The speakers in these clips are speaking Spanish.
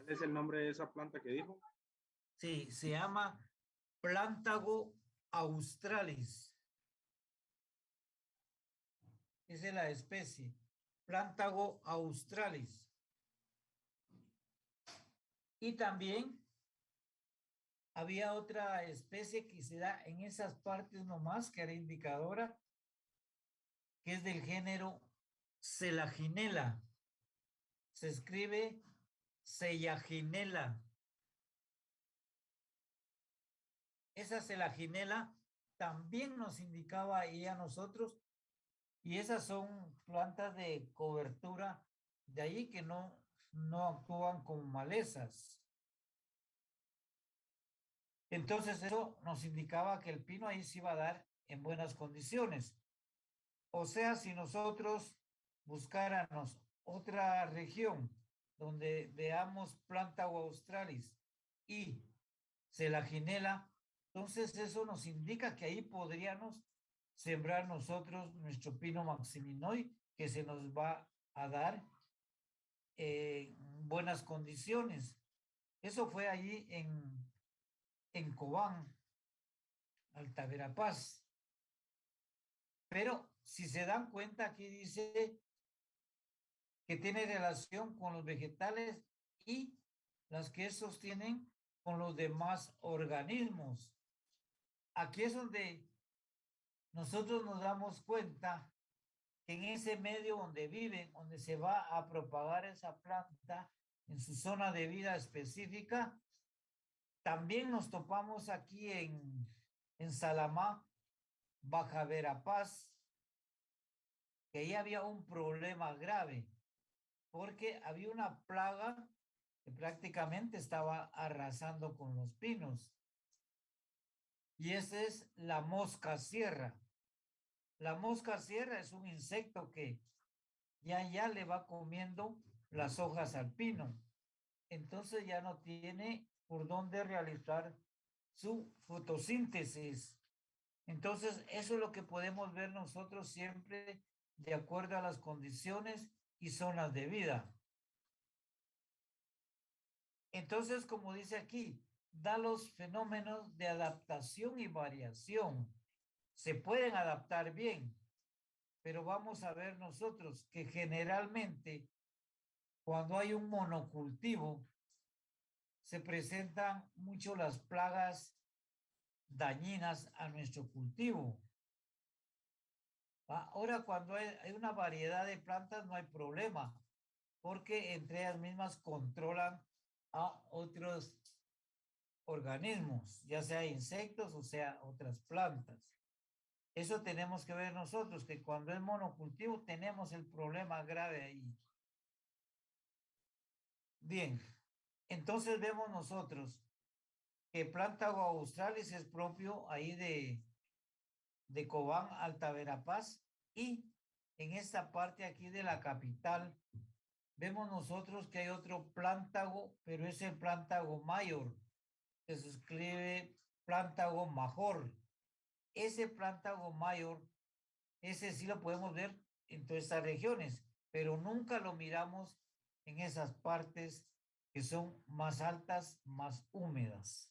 ¿Cuál es el nombre de esa planta que dijo? Sí, se llama Plantago australis. Esa es la especie. Plantago australis. Y también había otra especie que se da en esas partes nomás, que era indicadora, que es del género Selaginella. Se escribe Selaginella. Esa Selaginella también nos indicaba ahí a nosotros, y esas son plantas de cobertura, de ahí que no actúan como malezas. Entonces eso nos indicaba que el pino ahí se iba a dar en buenas condiciones. O sea, si nosotros buscáramos otra región donde veamos Plantago australis y Selaginella, entonces eso nos indica que ahí podríamos sembrar nosotros nuestro pino maximinoid, que se nos va a dar buenas condiciones. Eso fue allí en Cobán, Alta Verapaz. Pero si se dan cuenta, aquí dice que tiene relación con los vegetales y las que sostienen con los demás organismos. Aquí es donde nosotros nos damos cuenta que en ese medio donde viven, donde se va a propagar esa planta, en su zona de vida específica, también nos topamos aquí en Salamá, Baja Verapaz, que ahí había un problema grave, porque había una plaga que prácticamente estaba arrasando con los pinos. Y esa es la mosca sierra. La mosca sierra es un insecto que ya le va comiendo las hojas al pino. Entonces ya no tiene por dónde realizar su fotosíntesis. Entonces eso es lo que podemos ver nosotros siempre de acuerdo a las condiciones y zonas de vida. Entonces, como dice aquí, da los fenómenos de adaptación y variación. Se pueden adaptar bien, pero vamos a ver nosotros que generalmente cuando hay un monocultivo se presentan mucho las plagas dañinas a nuestro cultivo. Ahora, cuando hay una variedad de plantas, no hay problema, porque entre ellas mismas controlan a otros organismos, ya sea insectos o sea otras plantas. Eso tenemos que ver nosotros, que cuando es monocultivo tenemos el problema grave ahí. Bien, entonces vemos nosotros que Plantago australis es propio ahí de Cobán, Alta Verapaz, y en esta parte aquí de la capital vemos nosotros que hay otro Plantago, pero es el Plantago mayor, que se escribe Plantago major. Ese Plantago mayor, ese sí lo podemos ver en todas estas regiones, pero nunca lo miramos en esas partes que son más altas, más húmedas.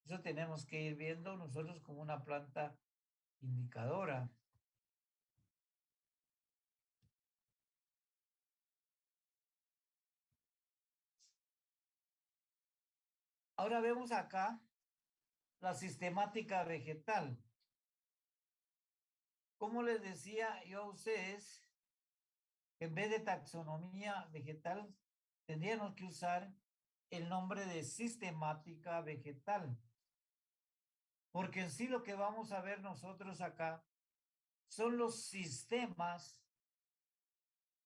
Eso tenemos que ir viendo nosotros como una planta indicadora. Ahora vemos acá la sistemática vegetal. Como les decía yo a ustedes, en vez de taxonomía vegetal, tendríamos que usar el nombre de sistemática vegetal. Porque en sí lo que vamos a ver nosotros acá son los sistemas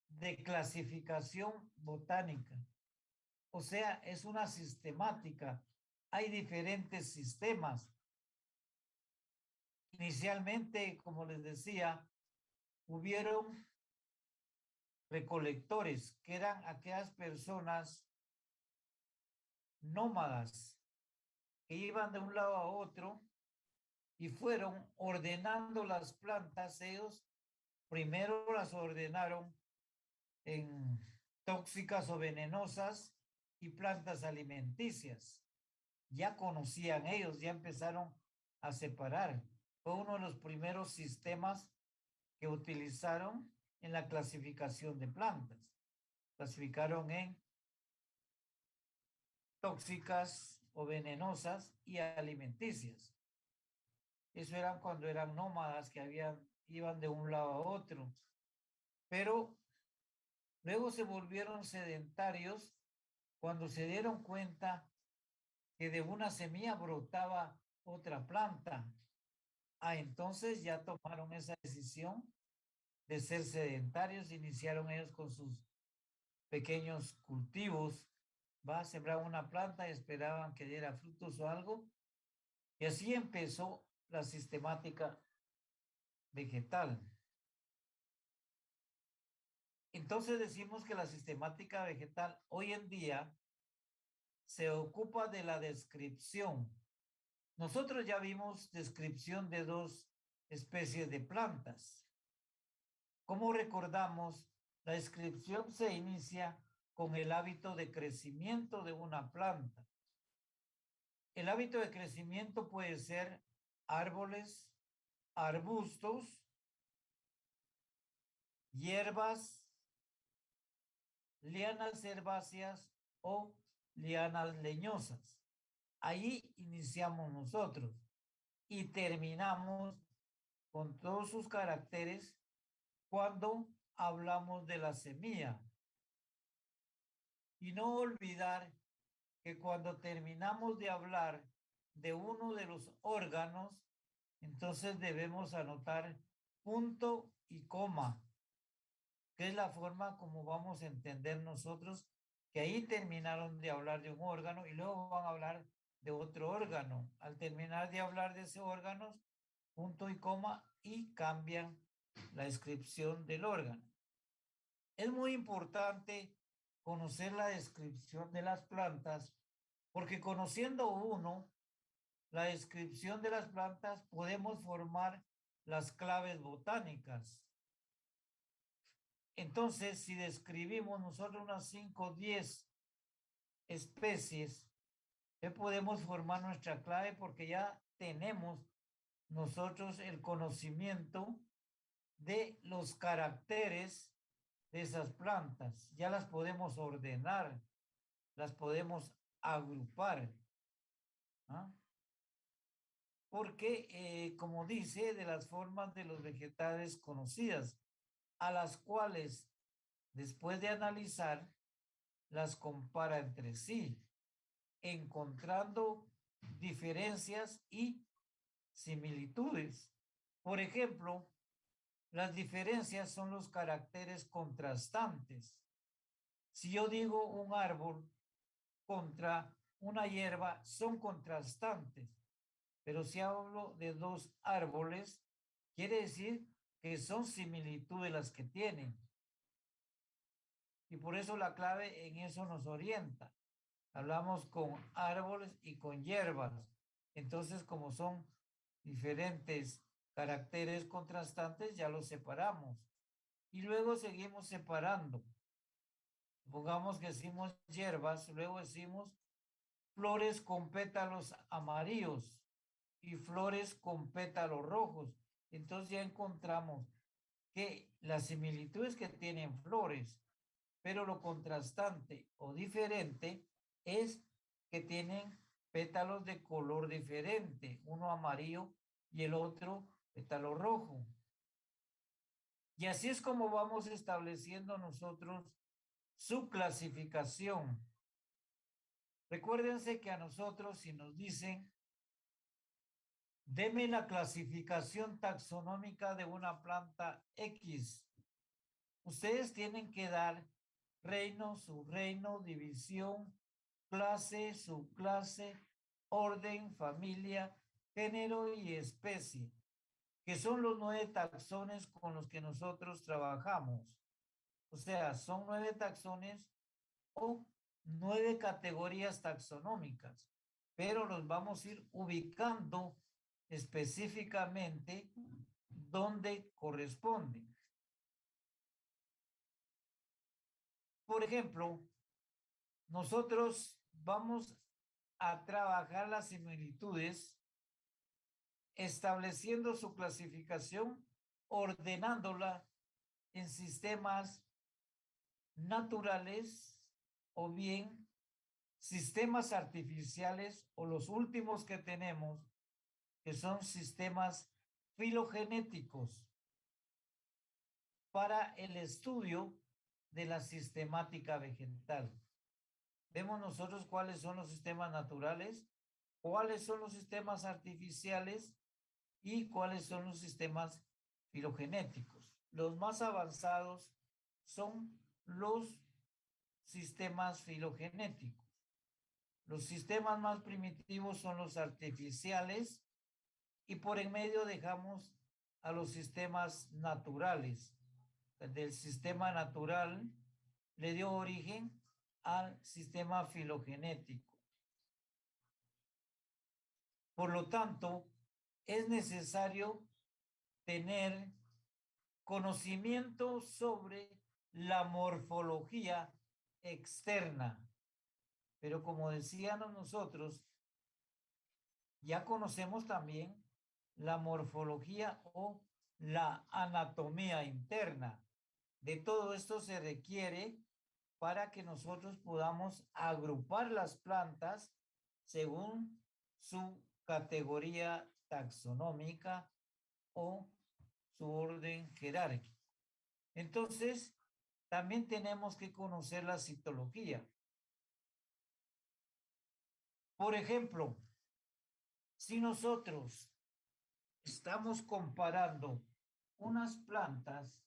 de clasificación botánica. O sea, es una sistemática. Hay diferentes sistemas. Inicialmente, como les decía, hubieron recolectores, que eran aquellas personas nómadas que iban de un lado a otro y fueron ordenando las plantas. Ellos primero las ordenaron en tóxicas o venenosas, y plantas alimenticias. Ya conocían ellos, ya empezaron a separar. Fue uno de los primeros sistemas que utilizaron en la clasificación de plantas. Clasificaron en tóxicas o venenosas y alimenticias. Eso eran cuando eran nómadas que iban de un lado a otro. Pero luego se volvieron sedentarios cuando se dieron cuenta que de una semilla brotaba otra planta. Entonces ya tomaron esa decisión de ser sedentarios, iniciaron ellos con sus pequeños cultivos, sembraban una planta y esperaban que diera frutos o algo, y así empezó la sistemática vegetal. Entonces decimos que la sistemática vegetal hoy en día se ocupa de la descripción. Nosotros ya vimos descripción de 2 especies de plantas. Como recordamos, la descripción se inicia con el hábito de crecimiento de una planta. El hábito de crecimiento puede ser árboles, arbustos, hierbas, lianas herbáceas o lianas leñosas. Ahí iniciamos nosotros y terminamos con todos sus caracteres cuando hablamos de la semilla. Y no olvidar que cuando terminamos de hablar de uno de los órganos, entonces debemos anotar punto y coma, que es la forma como vamos a entender nosotros que ahí terminaron de hablar de un órgano y luego van a hablar de otro órgano. Al terminar de hablar de ese órgano, punto y coma, y cambian la descripción del órgano. Es muy importante conocer la descripción de las plantas, porque conociendo uno la descripción de las plantas podemos formar las claves botánicas. Entonces, si describimos nosotros unas 5 o 10 especies, podemos formar nuestra clave porque ya tenemos nosotros el conocimiento de los caracteres de esas plantas. Ya las podemos ordenar, las podemos agrupar. Porque, como dice, de las formas de los vegetales conocidas, a las cuales, después de analizar, las compara entre sí, encontrando diferencias y similitudes. Por ejemplo, las diferencias son los caracteres contrastantes. Si yo digo un árbol contra una hierba, son contrastantes. Pero si hablo de 2 árboles, quiere decir que son similitudes las que tienen. Y por eso la clave en eso nos orienta. Hablamos con árboles y con hierbas. Entonces, como son diferentes caracteres contrastantes, ya los separamos. Y luego seguimos separando. Pongamos que decimos hierbas, luego decimos flores con pétalos amarillos y flores con pétalos rojos. Entonces ya encontramos que las similitudes que tienen flores, pero lo contrastante o diferente es que tienen pétalos de color diferente, uno amarillo y el otro pétalo rojo. Y así es como vamos estableciendo nosotros su clasificación. Recuérdense que a nosotros, si nos dicen, deme la clasificación taxonómica de una planta X, ustedes tienen que dar reino, subreino, división, clase, subclase, orden, familia, género y especie, que son los 9 taxones con los que nosotros trabajamos. O sea, son 9 taxones o 9 categorías taxonómicas, pero los vamos a ir ubicando específicamente donde corresponden. Por ejemplo, nosotros vamos a trabajar las similitudes estableciendo su clasificación, ordenándola en sistemas naturales o bien sistemas artificiales o los últimos que tenemos, que son sistemas filogenéticos para el estudio de la sistemática vegetal. Vemos nosotros cuáles son los sistemas naturales, cuáles son los sistemas artificiales y cuáles son los sistemas filogenéticos. Los más avanzados son los sistemas filogenéticos. Los sistemas más primitivos son los artificiales y por en medio dejamos a los sistemas naturales. Del sistema natural le dio origen al sistema filogenético. Por lo tanto, es necesario tener conocimiento sobre la morfología externa. Pero como decíamos nosotros, ya conocemos también la morfología o la anatomía interna. De todo esto se requiere para que nosotros podamos agrupar las plantas según su categoría taxonómica o su orden jerárquico. Entonces, también tenemos que conocer la citología. Por ejemplo, si nosotros estamos comparando unas plantas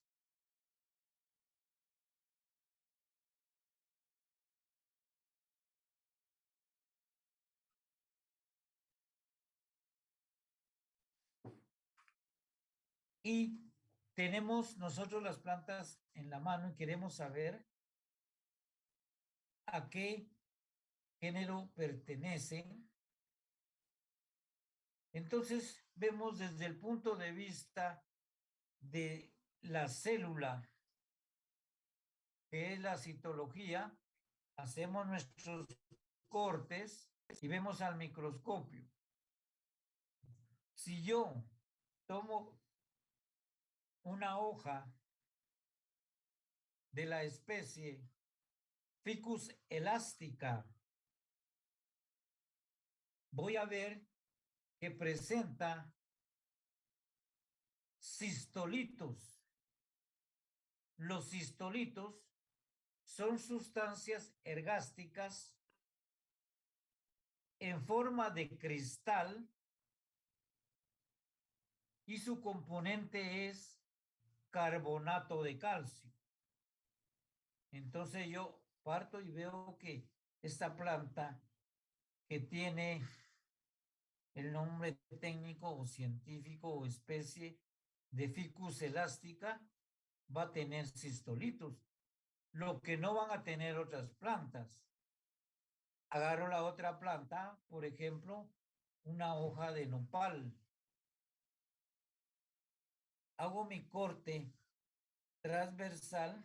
y tenemos nosotros las plantas en la mano y queremos saber a qué género pertenecen, entonces vemos desde el punto de vista de la célula, que es la citología, hacemos nuestros cortes y vemos al microscopio. Si yo tomo una hoja de la especie Ficus elástica, voy a ver que presenta cistolitos. Los cistolitos son sustancias ergásticas en forma de cristal y su componente es carbonato de calcio. Entonces yo parto y veo que esta planta, que tiene el nombre técnico o científico o especie de Ficus elástica, va a tener cistolitos, lo que no van a tener otras plantas. Agarro la otra planta, por ejemplo, una hoja de nopal. Hago mi corte transversal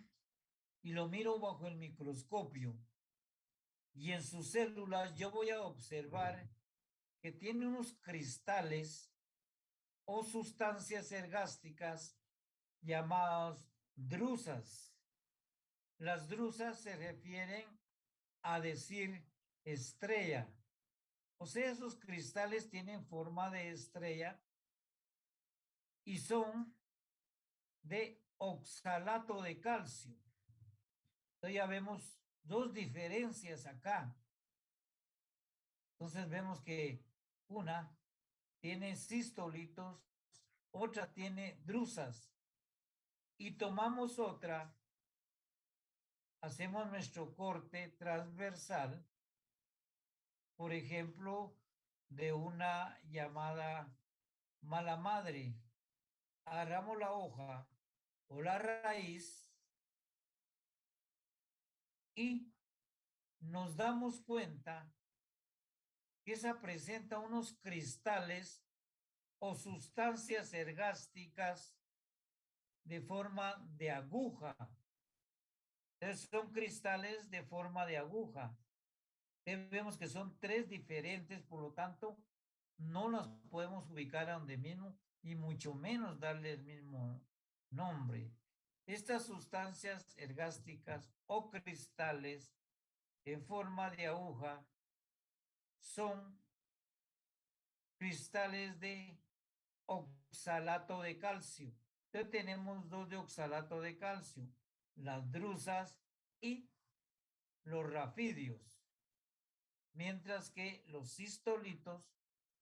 y lo miro bajo el microscopio. Y en sus células yo voy a observar que tiene unos cristales o sustancias ergásticas llamadas drusas. Las drusas se refieren a decir estrella. O sea, esos cristales tienen forma de estrella y son de oxalato de calcio. Entonces ya vemos dos diferencias acá. Entonces vemos que una tiene cistolitos, otra tiene drusas. Y tomamos otra, hacemos nuestro corte transversal, por ejemplo, de una llamada mala madre. Agarramos la hoja o la raíz y nos damos cuenta que esa presenta unos cristales o sustancias ergásticas de forma de aguja. Entonces son cristales de forma de aguja. Vemos que son tres diferentes, por lo tanto, no las podemos ubicar a donde mismo y mucho menos darle el mismo nombre. Estas sustancias ergásticas o cristales en forma de aguja son cristales de oxalato de calcio. Entonces tenemos dos de oxalato de calcio, las drusas y los rafidios, mientras que los cistolitos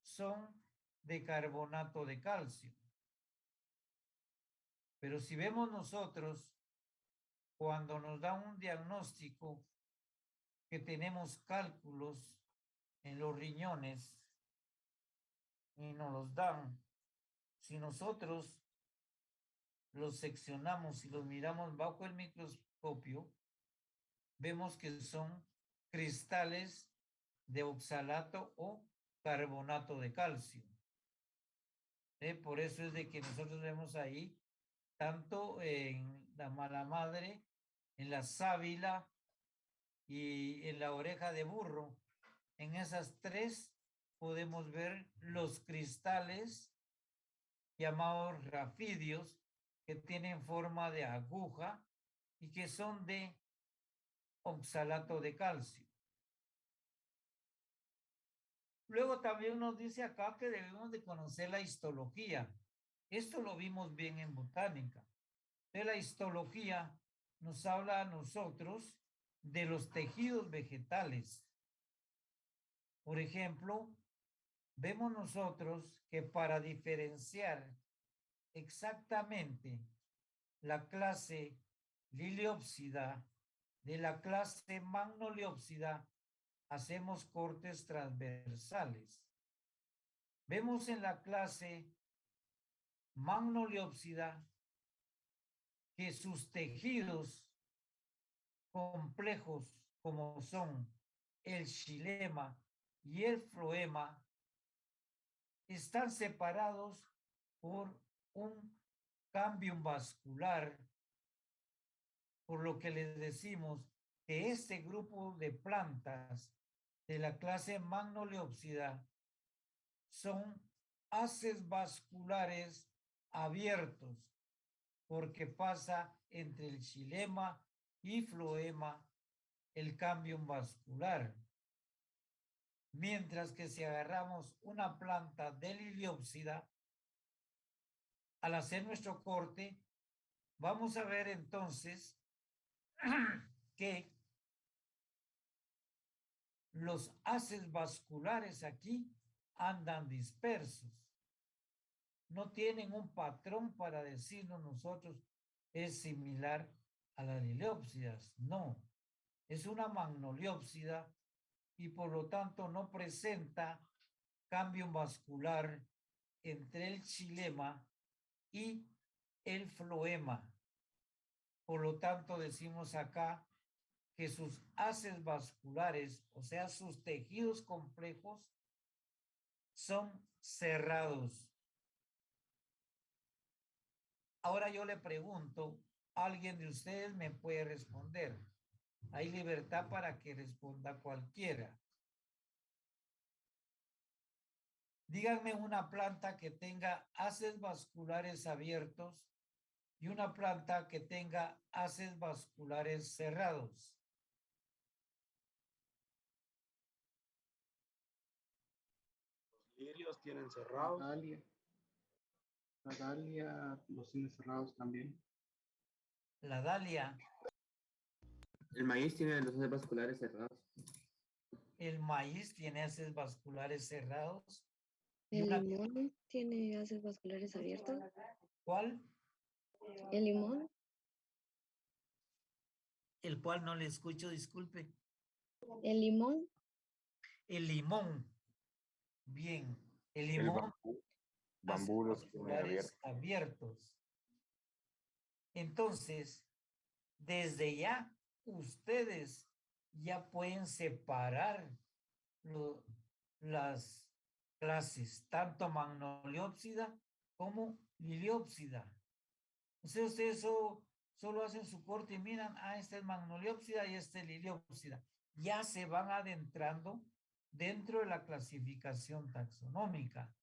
son de carbonato de calcio. Pero si vemos nosotros, cuando nos da un diagnóstico que tenemos cálculos en los riñones y nos los dan, si nosotros los seccionamos y los miramos bajo el microscopio, vemos que son cristales de oxalato o carbonato de calcio. Por eso es de que nosotros vemos ahí, tanto en la mala madre, en la sábila y en la oreja de burro. En esas tres podemos ver los cristales llamados rafidios, que tienen forma de aguja y que son de oxalato de calcio. Luego también nos dice acá que debemos de conocer la histología. Esto lo vimos bien en botánica. De la histología nos habla a nosotros de los tejidos vegetales. Por ejemplo, vemos nosotros que para diferenciar exactamente la clase Liliópsida de la clase Magnoliópsida, hacemos cortes transversales. Vemos en la clase Magnoliópsida que sus tejidos complejos, como son el xilema y el floema, están separados por un cambio vascular, por lo que les decimos que este grupo de plantas de la clase Magnoliópsida son haces vasculares abiertos, porque pasa entre el xilema y floema el cambio vascular. Mientras que si agarramos una planta de Liliópsida, al hacer nuestro corte, vamos a ver entonces que los haces vasculares aquí andan dispersos. No tienen un patrón para decirnos nosotros es similar a las liliópsidas. No, es una magnoliópsida y por lo tanto no presenta cambio vascular entre el xilema y el floema. Por lo tanto, decimos acá que sus haces vasculares, o sea, sus tejidos complejos, son cerrados. Ahora yo le pregunto, ¿alguien de ustedes me puede responder? Hay libertad para que responda cualquiera. Díganme una planta que tenga haces vasculares abiertos y una planta que tenga haces vasculares cerrados. Los lirios tienen cerrados. La dalia los tiene cerrados también. La dalia. El maíz tiene los haces vasculares cerrados. El maíz tiene haces vasculares cerrados. ¿El limón tiene haces vasculares abiertos? ¿Cuál? ¿El limón? El cual no le escucho, disculpe. ¿El limón? El limón. Bien. El limón. Bambú los tiene abiertos. Entonces, desde ya, ustedes ya pueden separar las clases, tanto magnoliópsida como liliópsida. Ustedes solo hacen su corte y miran, esta es magnoliópsida y esta es liliópsida. ya se van adentrando dentro de la clasificación taxonómica.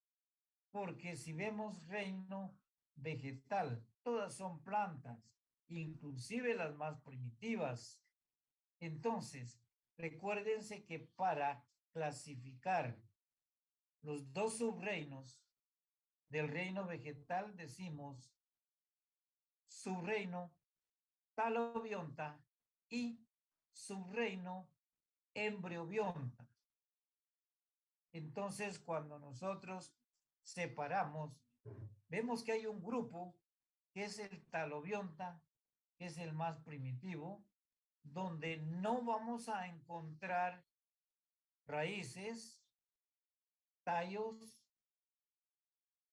Porque si vemos reino vegetal, todas son plantas, inclusive las más primitivas. Entonces, recuérdense que para clasificar los dos subreinos del reino vegetal decimos subreino talobionta y subreino embriobionta. Entonces, cuando nosotros separamos, vemos que hay un grupo que es el talobionta, que es el más primitivo, donde no vamos a encontrar raíces, tallos,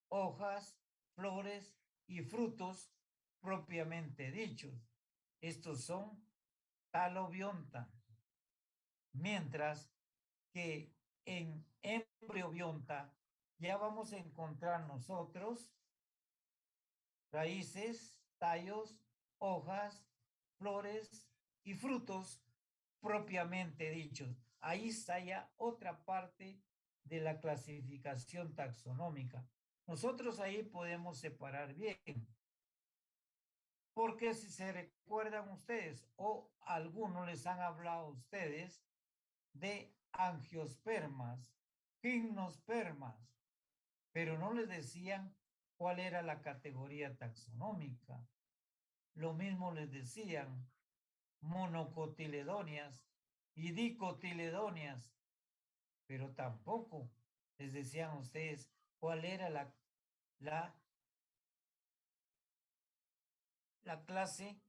hojas, flores y frutos propiamente dichos. Estos son talobionta. Mientras que en embriobionta ya vamos a encontrar nosotros raíces, tallos, hojas, flores y frutos propiamente dichos. Ahí está ya otra parte de la clasificación taxonómica. Nosotros ahí podemos separar bien. Porque si se recuerdan ustedes o algunos les han hablado a ustedes de angiospermas, gimnospermas, pero no les decían cuál era la categoría taxonómica. Lo mismo les decían monocotiledonias y dicotiledonias, pero tampoco les decían a ustedes cuál era la clase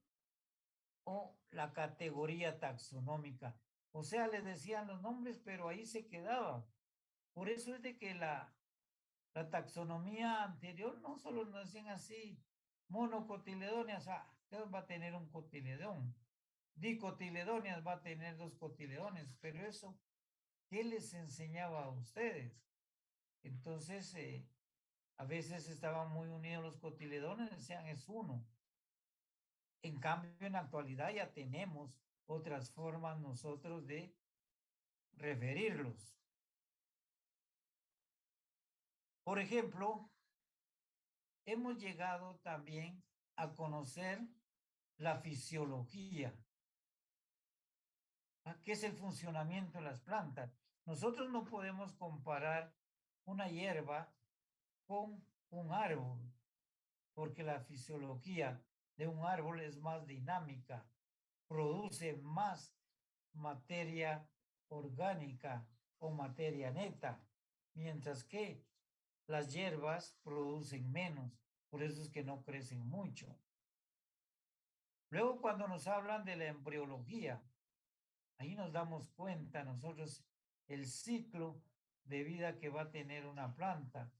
o la categoría taxonómica. O sea, les decían los nombres, pero ahí se quedaba. Por eso es de que la taxonomía anterior no solo nos decían así, monocotiledonias, va a tener un cotiledón. Dicotiledonias va a tener 2 cotiledones, pero eso, ¿qué les enseñaba a ustedes? Entonces, a veces estaban muy unidos los cotiledones, decían es uno. En cambio, en la actualidad ya tenemos otras formas nosotros de referirlos. Por ejemplo, hemos llegado también a conocer la fisiología. ¿Qué es el funcionamiento de las plantas? Nosotros no podemos comparar una hierba con un árbol, porque la fisiología de un árbol es más dinámica, produce más materia orgánica o materia neta, mientras que las hierbas producen menos, por eso es que no crecen mucho. Luego, cuando nos hablan de la embriología, ahí nos damos cuenta nosotros el ciclo de vida que va a tener una planta,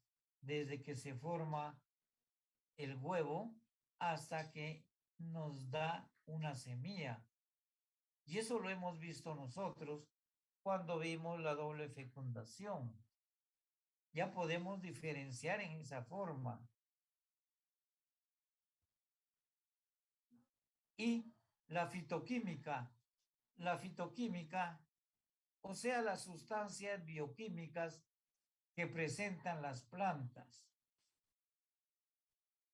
desde que se forma el huevo hasta que nos da una semilla. Y eso lo hemos visto nosotros cuando vimos la doble fecundación. Ya podemos diferenciar en esa forma. Y la fitoquímica, o sea, las sustancias bioquímicas que presentan las plantas.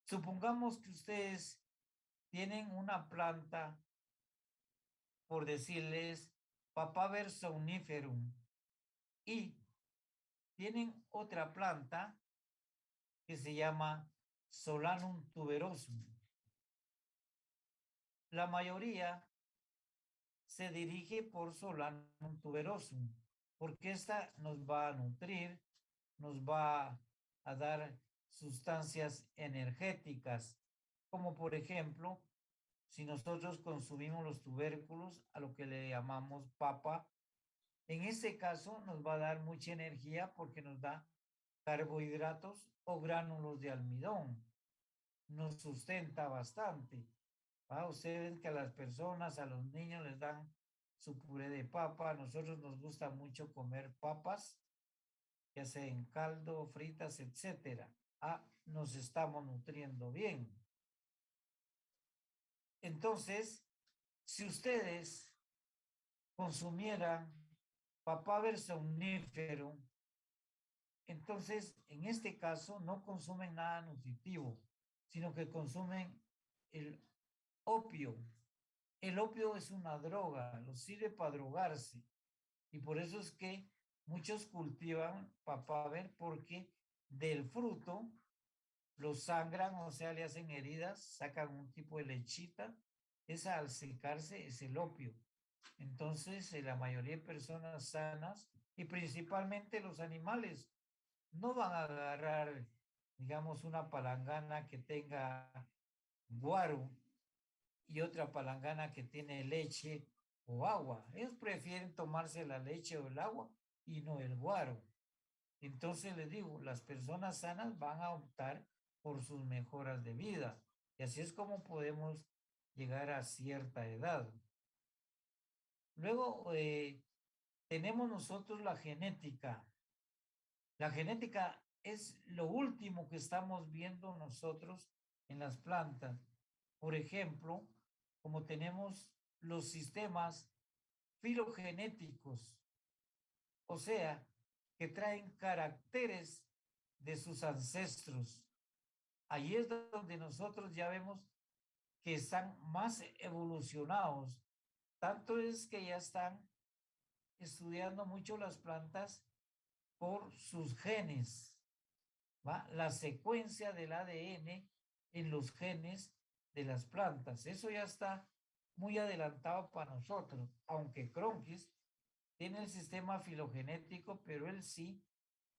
Supongamos que ustedes tienen una planta, por decirles, Papaver somniferum, y tienen otra planta que se llama Solanum tuberosum. La mayoría se dirige por Solanum tuberosum, porque esta nos va a nutrir, nos va a dar sustancias energéticas, como por ejemplo, si nosotros consumimos los tubérculos, a lo que le llamamos papa, en este caso nos va a dar mucha energía porque nos da carbohidratos o gránulos de almidón. Nos sustenta bastante. Ustedes ven que a las personas, a los niños les dan su puré de papa. A nosotros nos gusta mucho comer papas, ya sea en caldo, fritas, etcétera. Nos estamos nutriendo bien. Entonces, si ustedes consumieran papaver somnífero, entonces en este caso no consumen nada nutritivo, sino que consumen el opio. El opio es una droga, lo sirve para drogarse. Y por eso es que muchos cultivan papaver, porque del fruto lo sangran, o sea, le hacen heridas, sacan un tipo de lechita. Esa al secarse es el opio. Entonces, la mayoría de personas sanas y principalmente los animales no van a agarrar, digamos, una palangana que tenga guaro y otra palangana que tiene leche o agua. Ellos prefieren tomarse la leche o el agua y no el guaro. Entonces les digo, las personas sanas van a optar por sus mejoras de vida. Y así es como podemos llegar a cierta edad. Luego tenemos nosotros la genética. La genética es lo último que estamos viendo nosotros en las plantas. Por ejemplo, como tenemos los sistemas filogenéticos, o sea, que traen caracteres de sus ancestros. Ahí es donde nosotros ya vemos que están más evolucionados. Tanto es que ya están estudiando mucho las plantas por sus genes, ¿va? La secuencia del ADN en los genes de las plantas. Eso ya está muy adelantado para nosotros, aunque Cronquist tiene el sistema filogenético, pero él sí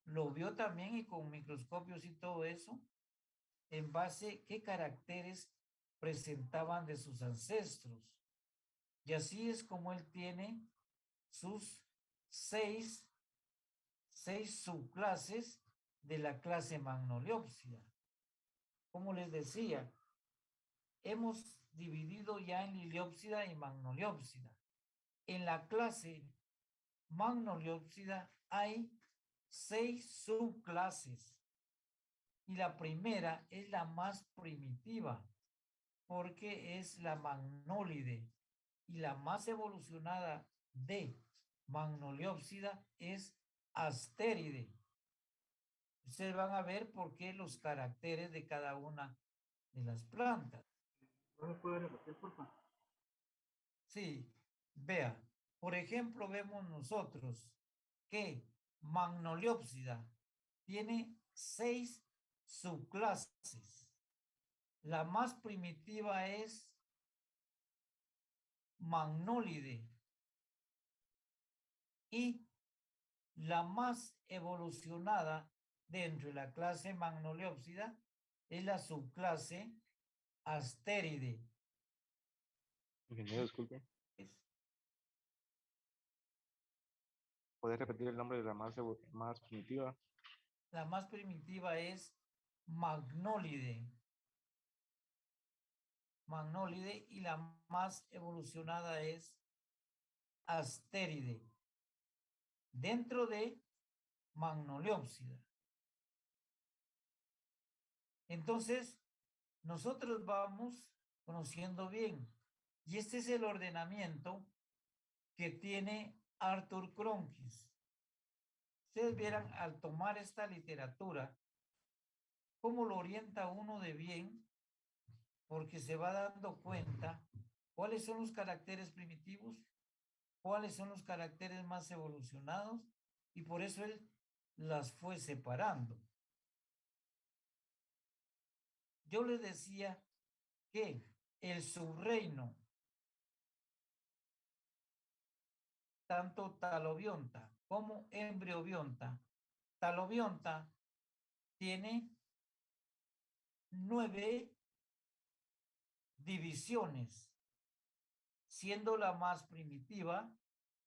lo vio también y con microscopios y todo eso, en base qué caracteres presentaban de sus ancestros. Y así es como él tiene sus seis subclases de la clase Magnoliopsida. Como les decía, hemos dividido ya en Liliopsida y Magnoliopsida. En la clase Magnoliopsida hay 6 subclases y la primera es la más primitiva porque es la Magnolide y la más evolucionada de Magnoliopsida es Astéride. Ustedes van a ver por qué los caracteres de cada una de las plantas. ¿No me puede repetir, por favor? Sí, vea, por ejemplo, vemos nosotros que Magnoliopsida tiene 6 subclases. La más primitiva es Magnolide y la más evolucionada dentro de la clase Magnoliopsida es la subclase Astéride. Ingeniero, disculpe. ¿Puede repetir el nombre de la más primitiva? La más primitiva es Magnolide. Magnolide y la más evolucionada es Astéride. Dentro de Magnoliopsida. Entonces, nosotros vamos conociendo bien. Y este es el ordenamiento que tiene Arthur Cronquist. Ustedes vieran al tomar esta literatura, cómo lo orienta uno de bien, porque se va dando cuenta cuáles son los caracteres primitivos, cuáles son los caracteres más evolucionados, y por eso él las fue separando. Yo les decía que el subreino, tanto talobionta como embriobionta, talobionta tiene 9 divisiones, siendo la más primitiva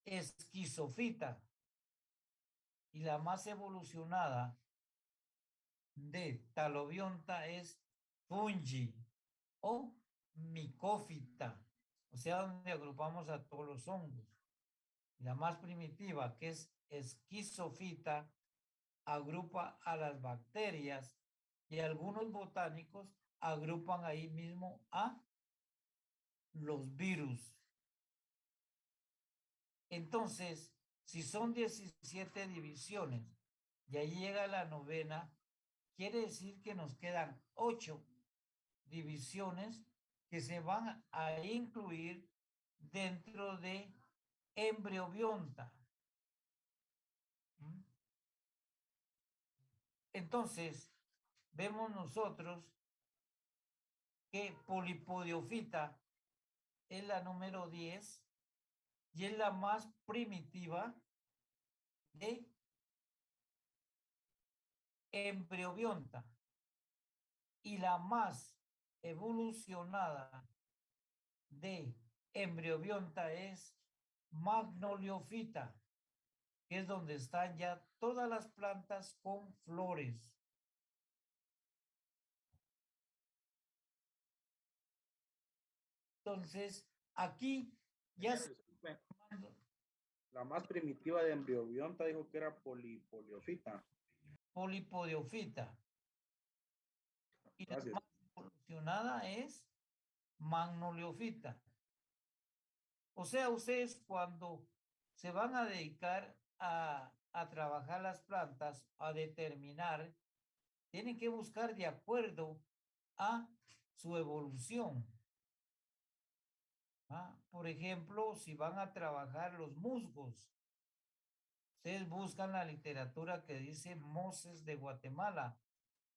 esquizofita y la más evolucionada de talobionta es fungi o micófita, o sea, donde agrupamos a todos los hongos. La más primitiva, que es esquizofita, agrupa a las bacterias y algunos botánicos agrupan ahí mismo a los virus. Entonces, si son 17 divisiones y ahí llega la novena, quiere decir que nos quedan 8 divisiones que se van a incluir dentro de embriobionta. ¿Mm? Entonces, vemos nosotros que polipodiofita es la número 10 y es la más primitiva de embriobionta y la más evolucionada de embriobionta es magnoliofita, que es donde están ya todas las plantas con flores. Entonces, aquí ya se... Disculpe, la más primitiva de embriobionta dijo que era poliofita. polipodiofita. Y la Gracias. más evolucionada es magnoliofita. O sea, ustedes cuando se van a dedicar a trabajar las plantas, a determinar, tienen que buscar de acuerdo a su evolución. Por ejemplo, si van a trabajar los musgos, ustedes buscan la literatura que dice Moses de Guatemala.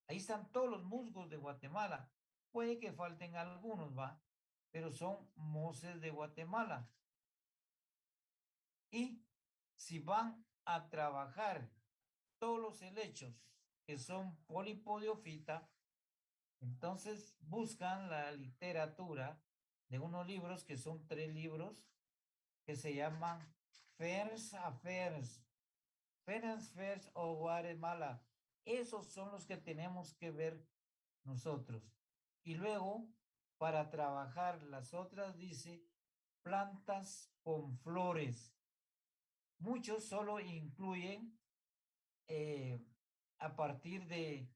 Ahí están todos los musgos de Guatemala. Puede que falten algunos, ¿va? Pero son Moses de Guatemala. Y si van a trabajar todos los helechos que son polipodiofita, entonces buscan la literatura de unos libros que son 3 libros que se llaman First Affairs, First of Guatemala. Esos son los que tenemos que ver nosotros. Y luego, para trabajar las otras, dice plantas con flores. Muchos solo incluyen a partir de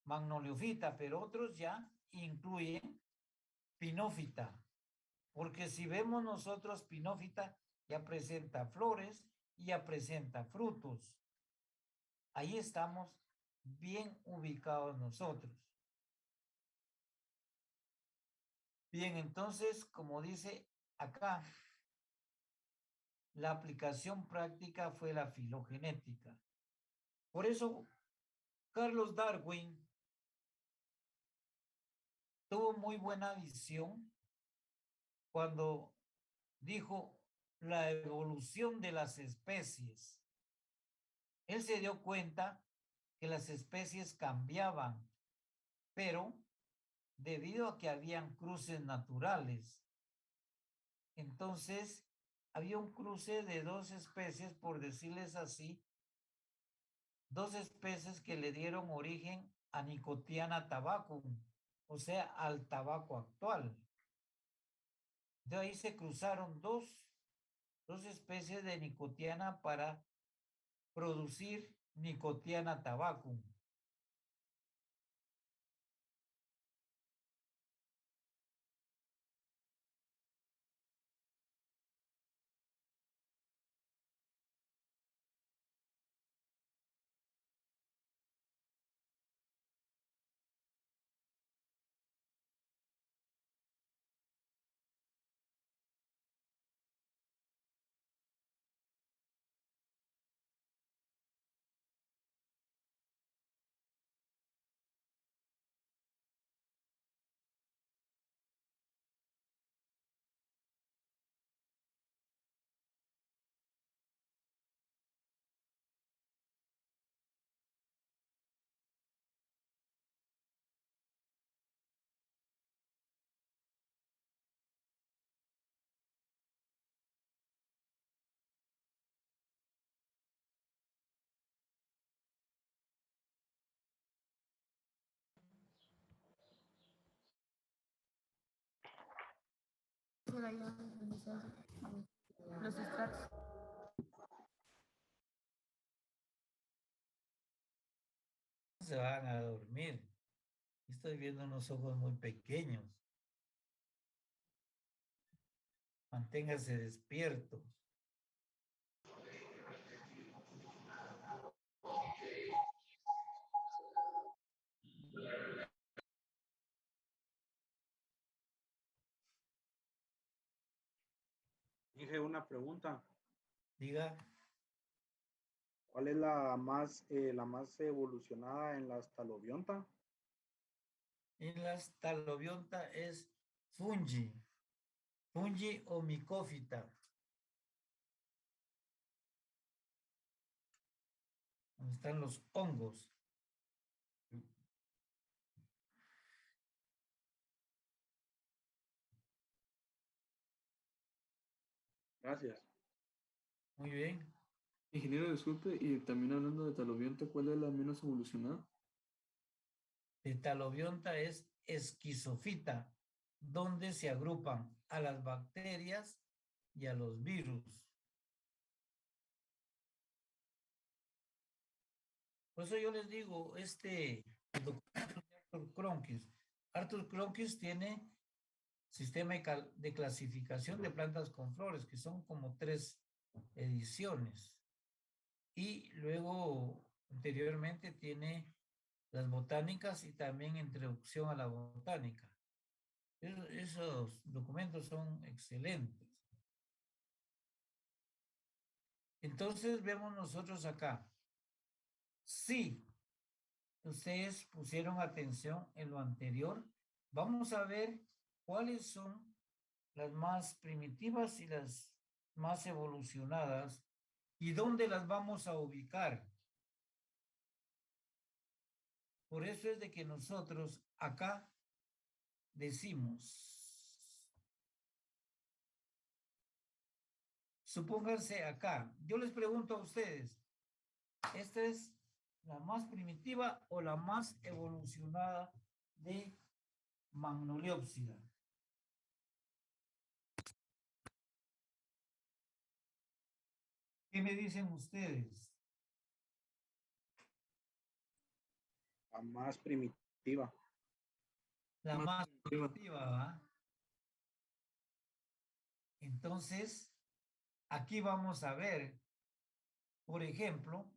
magnoliofita, pero otros ya incluyen pinófita, porque si vemos nosotros pinófita ya presenta flores y ya presenta frutos. Ahí estamos bien ubicados nosotros. Bien, entonces, como dice acá, la aplicación práctica fue la filogenética. Por eso, Carlos Darwin tuvo muy buena visión cuando dijo la evolución de las especies. Él se dio cuenta que las especies cambiaban, pero debido a que habían cruces naturales. Entonces, había un cruce de 2 especies, por decirles así, 2 especies que le dieron origen a Nicotiana tabacum, o sea, al tabaco actual. De ahí se cruzaron dos especies de Nicotiana para producir Nicotiana tabacum. Los estratos. Se van a dormir. Estoy viendo unos ojos muy pequeños. Manténgase despierto. Jorge, una pregunta. Diga, ¿Cuál es la más evolucionada en las talobionta? en la talobionta es fungi, fungi o micófita. Donde están los hongos. Gracias. Muy bien. Ingeniero, disculpe, y también hablando de talobionta, ¿cuál es la menos evolucionada? De talobionta es esquizofita, donde se agrupan a las bacterias y a los virus. Por eso yo les digo, el documento de Arthur Cronquist. Arthur Cronquist tiene sistema de clasificación de plantas con flores, que son como 3 ediciones. Y luego, anteriormente, tiene las botánicas y también introducción a la botánica. Esos documentos son excelentes. Entonces, vemos nosotros acá. Sí, ustedes pusieron atención en lo anterior. Vamos a ver cuáles son las más primitivas y las más evolucionadas y dónde las vamos a ubicar. Por eso es de que nosotros acá decimos, supónganse acá, yo les pregunto a ustedes, ¿esta es la más primitiva o la más evolucionada de Magnoliopsida? ¿Qué me dicen ustedes? La más primitiva. La Más más primitiva. primitiva, ¿va? Entonces, aquí vamos a ver, por ejemplo,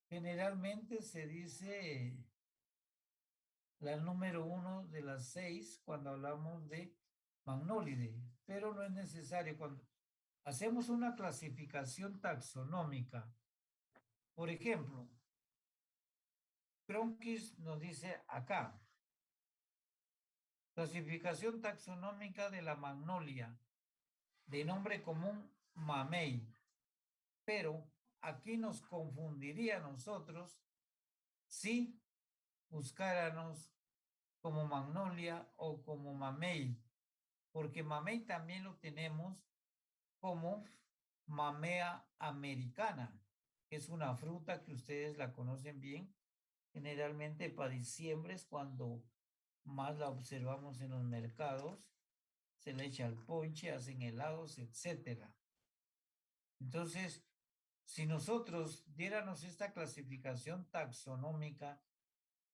generalmente se dice la número 1 de las 6 cuando hablamos de Magnolide, pero no es necesario. Cuando hacemos una clasificación taxonómica, por ejemplo, Cronquist nos dice acá, clasificación taxonómica de la magnolia, de nombre común mamey, pero aquí nos confundiría a nosotros si buscáramos como magnolia o como mamey, porque mamey también lo tenemos como mamea americana, que es una fruta que ustedes la conocen bien, generalmente para diciembre es cuando más la observamos en los mercados, se le echa al ponche, hacen helados, etcétera. Entonces, si nosotros diéramos esta clasificación taxonómica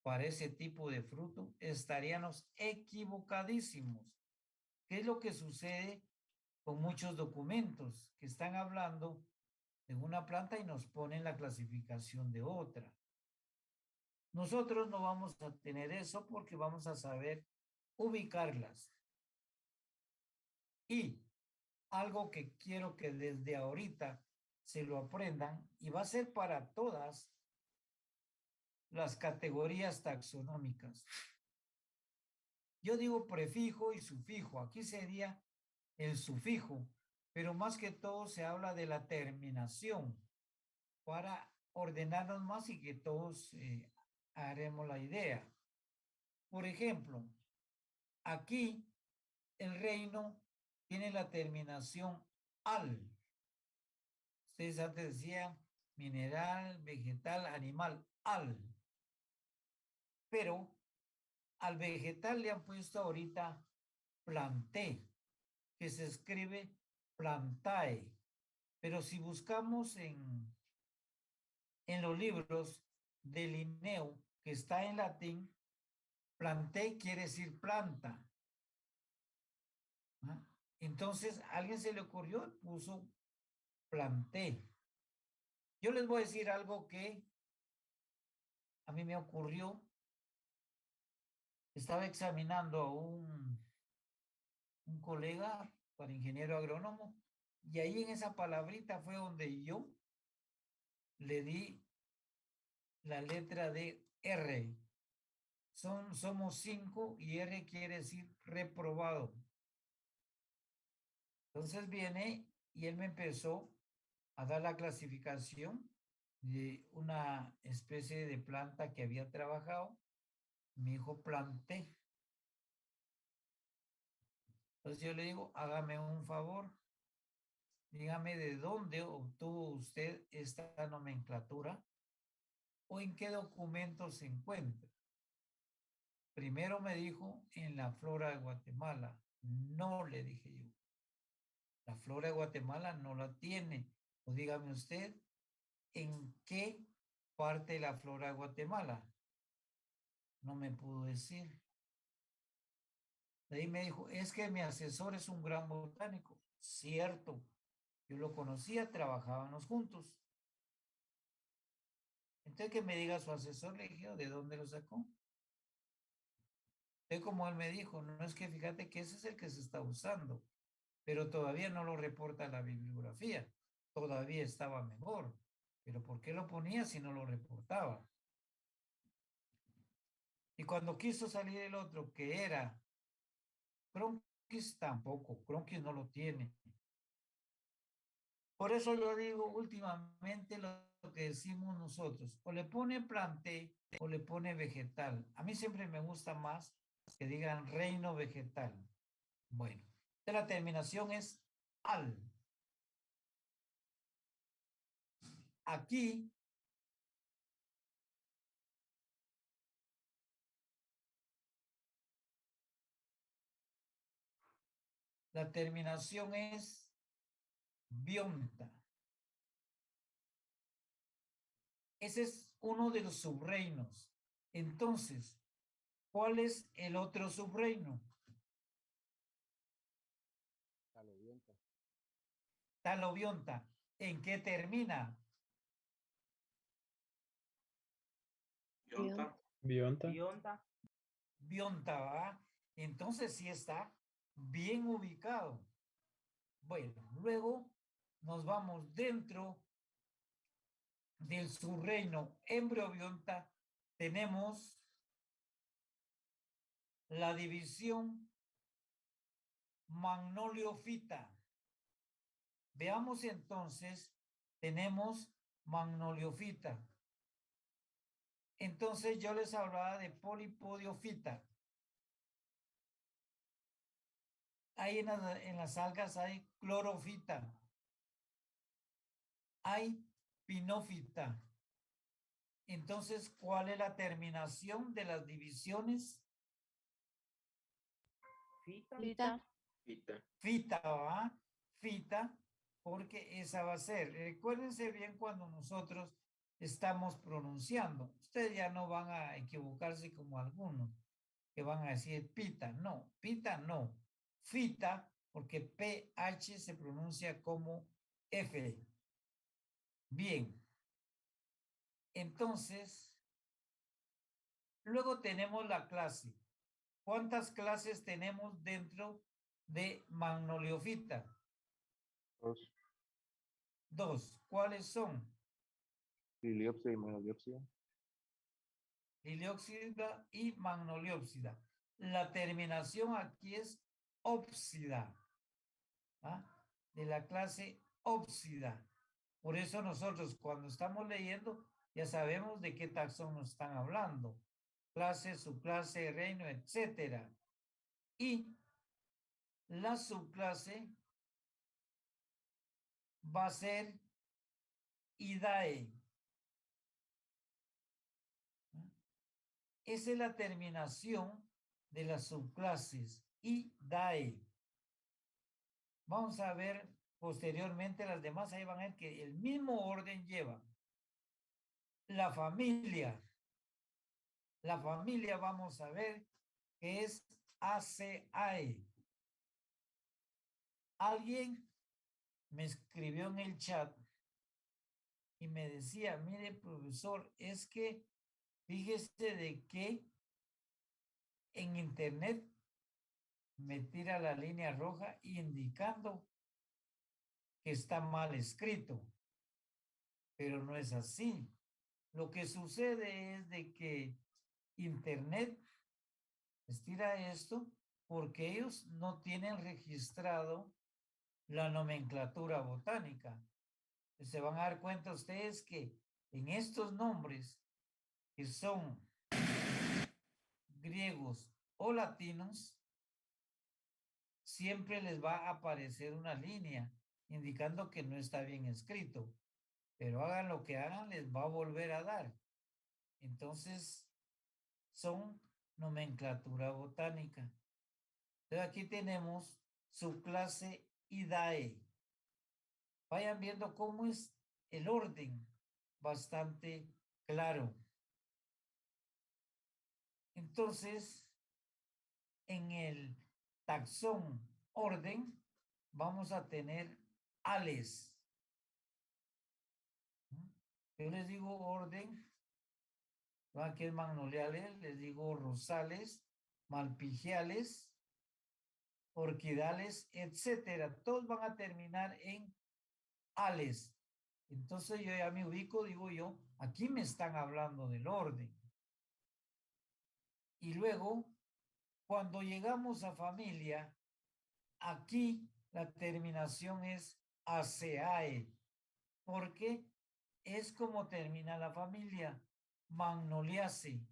para ese tipo de fruto, estaríamos equivocadísimos. ¿Qué es lo que sucede con muchos documentos que están hablando de una planta y nos ponen la clasificación de otra? Nosotros no vamos a tener eso porque vamos a saber ubicarlas. Y algo que quiero que desde ahorita se lo aprendan y va a ser para todas las categorías taxonómicas. Yo digo prefijo y sufijo. Aquí sería el sufijo, pero más que todo se habla de la terminación para ordenarnos más y que todos haremos la idea. Por ejemplo, aquí el reino tiene la terminación al. Ustedes antes decían mineral, vegetal, animal, al. Pero al vegetal le han puesto ahorita planté, que se escribe plantae. Pero si buscamos en los libros de Linneo, que está en latín, planté quiere decir planta. ¿Ah? Entonces, a alguien se le ocurrió y puso planté. Yo les voy a decir algo que a mí me ocurrió. Estaba examinando a un colega para ingeniero agrónomo Y ahí en esa palabrita fue donde yo le di la letra de R. Somos 5 y R quiere decir reprobado. Entonces viene y él me empezó a dar la clasificación de una especie de planta que había trabajado. Me dijo planté. Entonces yo le digo, hágame un favor. Dígame de dónde obtuvo usted esta nomenclatura o en qué documento se encuentra. Primero me dijo en la flora de Guatemala. No, le dije yo. La flora de Guatemala no la tiene. O dígame usted, ¿en qué parte de la flora de Guatemala? No me pudo decir. De ahí me dijo, es que mi asesor es un gran botánico. Cierto. Yo lo conocía, trabajábamos juntos. Entonces que me diga su asesor, le dije, ¿de dónde lo sacó? Entonces como él me dijo, no es que fíjate que ese es el que se está usando, pero todavía no lo reporta la bibliografía. Todavía estaba mejor. Pero ¿por qué lo ponía si no lo reportaba? Y cuando quiso salir el otro, que era Cronquist, tampoco. Cronquist no lo tiene. Por eso yo digo últimamente lo que decimos nosotros, o le pone planté o le pone vegetal. A mí siempre me gusta más que digan reino vegetal. Bueno, la terminación es al. Aquí la terminación es bionta. Ese es uno de los subreinos. Entonces, ¿cuál es el otro subreino? Talobionta. ¿En qué termina? Bionta. Bionta. Bionta, ¿va? Entonces sí está bien ubicado. Bueno, luego nos vamos dentro del subreino embriobionta. Tenemos la división magnoliofita. Veamos entonces, tenemos magnoliofita. Entonces yo les hablaba de polipodiofita. Ahí en las algas hay clorofita. Hay pinófita. Entonces, ¿cuál es la terminación de las divisiones? Fita. Fita, ¿va? Fita, porque esa va a ser. Recuérdense bien cuando nosotros estamos pronunciando. Ustedes ya no van a equivocarse como algunos que van a decir pita. No, pita no. Fita, porque PH se pronuncia como F. Bien. Entonces, luego tenemos la clase. ¿Cuántas clases tenemos dentro de Magnoliofita? 2. 2. ¿Cuáles son? Liliópsida y monodiópsida. Liliópsida y Magnoliópsida. La terminación aquí es ópsida. ¿Ah? De la clase ópsida. Por eso nosotros cuando estamos leyendo ya sabemos de qué taxón nos están hablando. Clase, subclase, reino, etcétera. Y la subclase va a ser IDAE. Esa es la terminación de las subclases IDAE. Vamos a ver posteriormente las demás, ahí van a ver que el mismo orden lleva la familia. La familia vamos a ver que es ACAE. Alguien me escribió en el chat y me decía, mire profesor, es que fíjese de que en internet me tira la línea roja indicando que está mal escrito, pero no es así. Lo que sucede es de que Internet estira esto porque ellos no tienen registrado la nomenclatura botánica. Se van a dar cuenta ustedes que en estos nombres que son griegos o latinos, siempre les va a aparecer una línea indicando que no está bien escrito, pero hagan lo que hagan, les va a volver a dar. Entonces, son nomenclatura botánica. Entonces, aquí tenemos su clase IDAE. Vayan viendo cómo es el orden, bastante claro. Entonces, en el taxón orden, vamos a tener ales. Yo les digo orden, aquí es magnoliales, les digo rosales, malpigiales, orquidales, etcétera. Todos van a terminar en ales. Entonces yo ya me ubico, digo yo, aquí me están hablando del orden. Y luego, cuando llegamos a familia, aquí la terminación es ACAE, porque es como termina la familia, Magnoliaceae,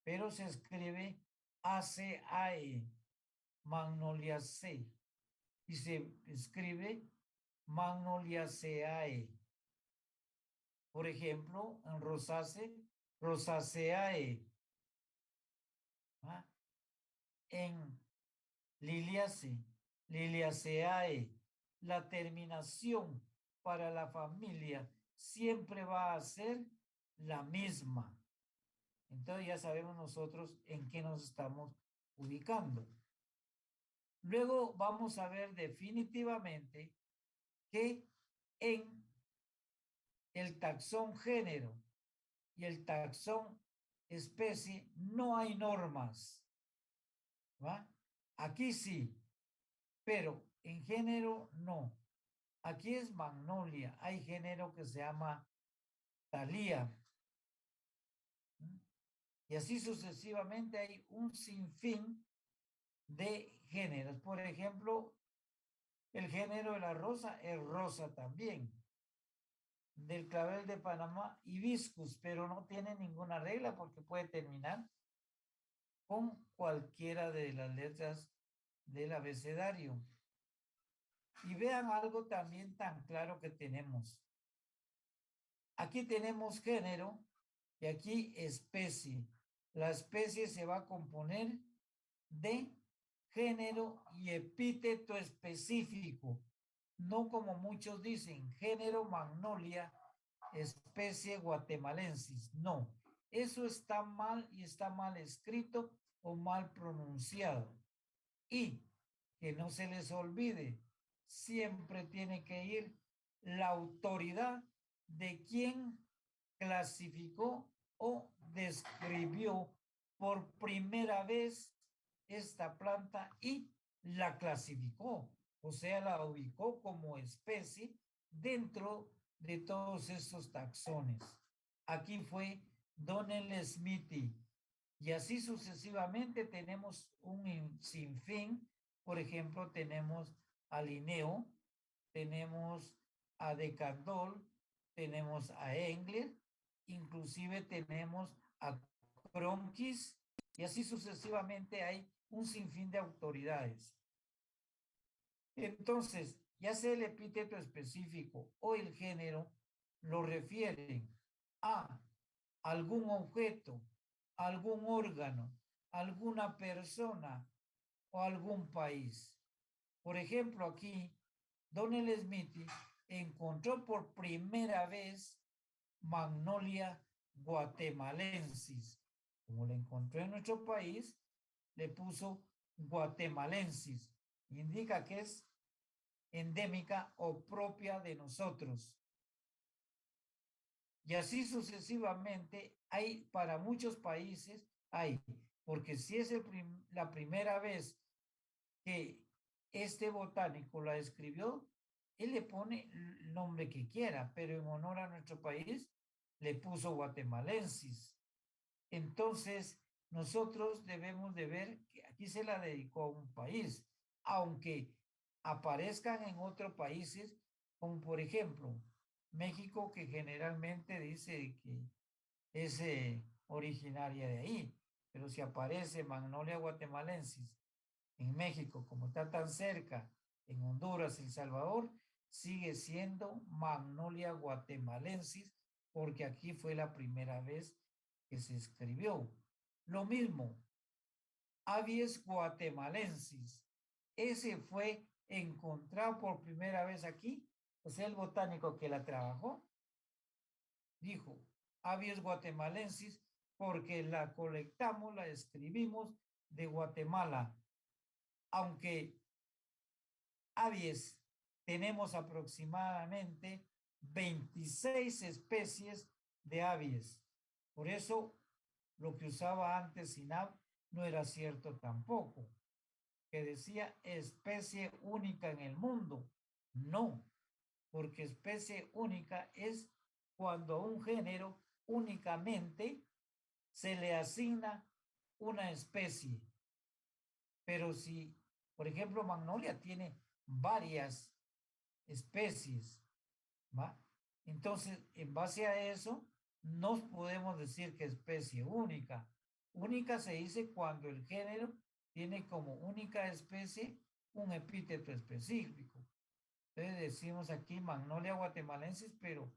pero se escribe ACAE, Magnoliaceae, y se escribe Magnoliaceae. Por ejemplo, en Rosaceae. ¿Ah? En Liliaceae, la terminación para la familia siempre va a ser la misma. Entonces ya sabemos nosotros en qué nos estamos ubicando. Luego vamos a ver definitivamente que en el taxón género y el taxón especie no hay normas. ¿Va? Aquí sí, pero en género no. Aquí es magnolia. Hay género que se llama talía. Y así sucesivamente hay un sinfín de géneros. Por ejemplo, el género de la rosa es rosa también. Del clavel de Panamá, hibiscus, pero no tiene ninguna regla porque puede terminar con cualquiera de las letras del abecedario. Y vean algo también tan claro que tenemos. Aquí tenemos género y aquí especie. La especie se va a componer de género y epíteto específico. No como muchos dicen, género magnolia, especie guatemalensis. No, eso está mal y está mal escrito o mal pronunciado. Y que no se les olvide, siempre tiene que ir la autoridad de quien clasificó o describió por primera vez esta planta y la clasificó, o sea, la ubicó como especie dentro de todos estos taxones. Aquí fue Donnell Smithy. Y así sucesivamente tenemos un sinfín. Por ejemplo, tenemos a Linneo, tenemos a Decandol, tenemos a Engler, inclusive tenemos a Cronquist, y así sucesivamente hay un sinfín de autoridades. Entonces, ya sea el epíteto específico o el género, lo refieren a algún objeto, algún órgano, alguna persona o algún país. Por ejemplo, aquí, Donnell Smithy encontró por primera vez Magnolia guatemalensis. Como la encontró en nuestro país, le puso guatemalensis. Indica que es endémica o propia de nosotros. Y así sucesivamente hay para muchos países, hay, porque si es la primera vez que este botánico la escribió, él le pone el nombre que quiera, pero en honor a nuestro país le puso guatemalensis. Entonces, nosotros debemos de ver que aquí se la dedicó a un país, aunque aparezcan en otros países, como por ejemplo México, que generalmente dice que es originaria de ahí, pero si aparece Magnolia guatemalensis en México, como está tan cerca, en Honduras, El Salvador, sigue siendo Magnolia guatemalensis, porque aquí fue la primera vez que se escribió. Lo mismo, Abies guatemalensis, ese fue encontrado por primera vez aquí, o sea, el botánico que la trabajó, dijo Abies guatemalensis porque la colectamos, la escribimos de Guatemala, aunque aves tenemos aproximadamente 26 especies de aves. Por eso lo que usaba antes SINAP no era cierto tampoco, que decía especie única en el mundo. No, porque especie única es cuando a un género únicamente se le asigna una especie. Pero si, por ejemplo, Magnolia tiene varias especies, ¿va? Entonces, en base a eso, no podemos decir que especie única. Única se dice cuando el género tiene como única especie un epíteto específico. Entonces decimos aquí Magnolia guatemalensis, pero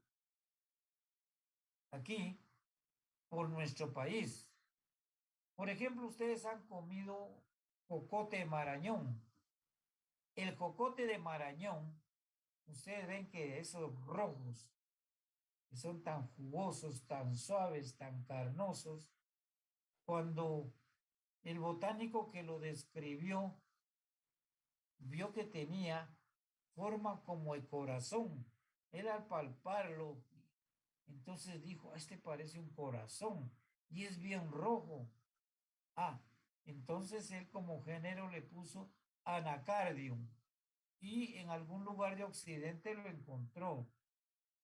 aquí, por nuestro país. Por ejemplo, ustedes han comido cocote de Marañón. El cocote de Marañón, ustedes ven que esos rojos, que son tan jugosos, tan suaves, tan carnosos, cuando el botánico que lo describió vio que tenía forma como el corazón, él al palparlo, entonces dijo, este parece un corazón y es bien rojo. Ah, entonces él como género le puso Anacardium y en algún lugar de Occidente lo encontró.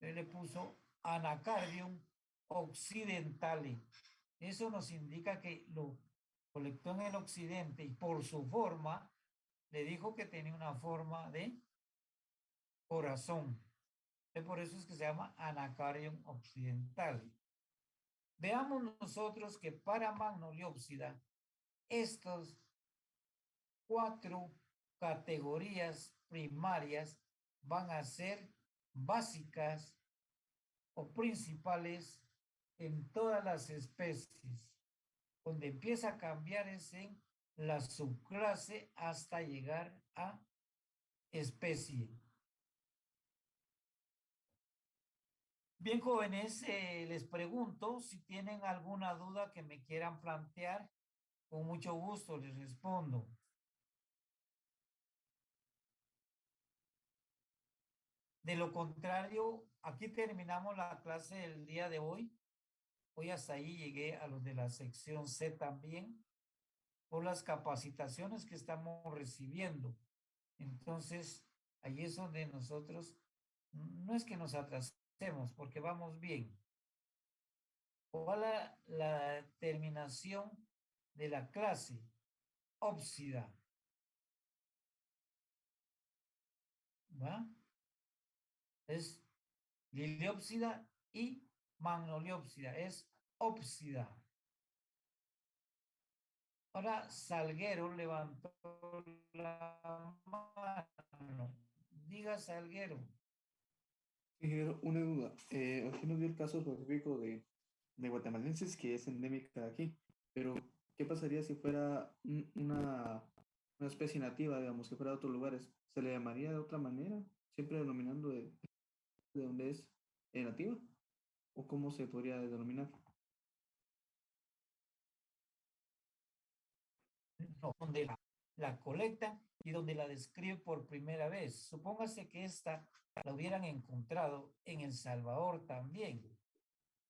Él le puso Anacardium occidentale. Eso nos indica que lo colectó en el occidente y por su forma le dijo que tenía una forma de corazón. Por eso es que se llama Anacardium occidentale. Veamos nosotros que para Magnoliopsida estos 4 categorías primarias van a ser básicas o principales en todas las especies. Donde empieza a cambiar es en la subclase hasta llegar a especie. Bien, jóvenes, les pregunto si tienen alguna duda que me quieran plantear. Con mucho gusto les respondo. De lo contrario, aquí terminamos la clase del día de hoy. Hoy hasta ahí llegué a los de la sección C también, por las capacitaciones que estamos recibiendo. Entonces, ahí es donde nosotros, no es que nos atrasemos, porque vamos bien. ¿Cuál es la terminación de la clase? Ópsida. ¿Va? Es liliópsida y magnoliópsida. Es ópsida. Ahora Salguero levantó la mano. Diga Salguero. Una duda. Aquí nos dio el caso específico de guatemalenses que es endémica de aquí, pero ¿qué pasaría si fuera una especie nativa, digamos, que fuera de otros lugares? ¿Se le llamaría de otra manera? ¿Siempre denominando de donde es nativa? ¿O cómo se podría denominar? No, donde la colectan y donde la describe por primera vez. Supóngase que esta la hubieran encontrado en El Salvador también.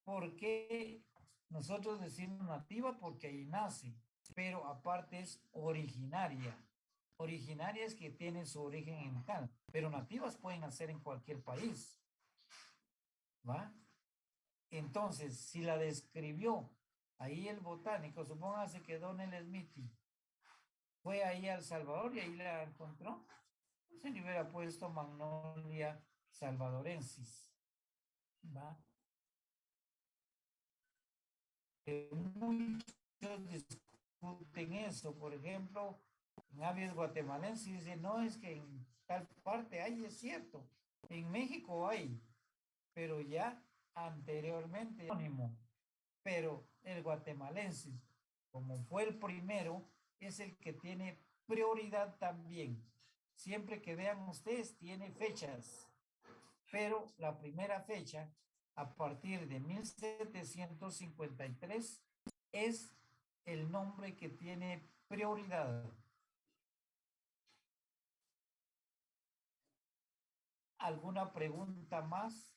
¿Por qué nosotros decimos nativa? Porque ahí nace, pero aparte es originaria. originarias que tienen su origen en tal, pero nativas pueden nacer en cualquier país. ¿Va? Entonces, si la describió ahí el botánico, supóngase que Donald Smithy fue ahí a El Salvador y ahí la encontró, se le hubiera puesto Magnolia salvadorensis. ¿Va? Muchos discuten eso, por ejemplo, en aves guatemalenses dicen, no, es que en tal parte hay, es cierto, en México hay, pero ya anteriormente anónimo, pero el guatemalense, como fue el primero, es el que tiene prioridad también. Siempre que vean ustedes, tiene fechas, pero la primera fecha, a partir de 1753, es el nombre que tiene prioridad. ¿Alguna pregunta más?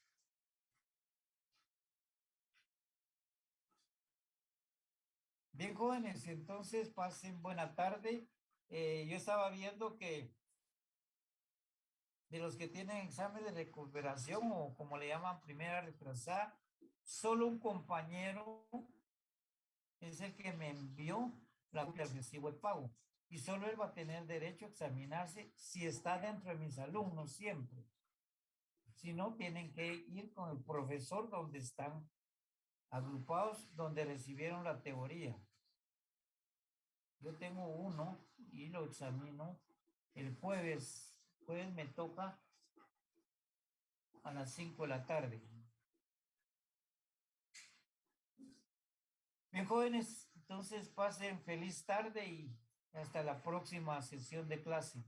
Bien, jóvenes, entonces pasen buena tarde. Yo estaba viendo que de los que tienen examen de recuperación o como le llaman primera retrasada, solo un compañero es el que me envió la del recibo de pago y solo él va a tener derecho a examinarse si está dentro de mis alumnos siempre. Si no, tienen que ir con el profesor donde están agrupados, donde recibieron la teoría. Yo tengo uno y lo examino el jueves. Jueves me toca a las 5 de la tarde. Bien, jóvenes, entonces pasen feliz tarde y hasta la próxima sesión de clase.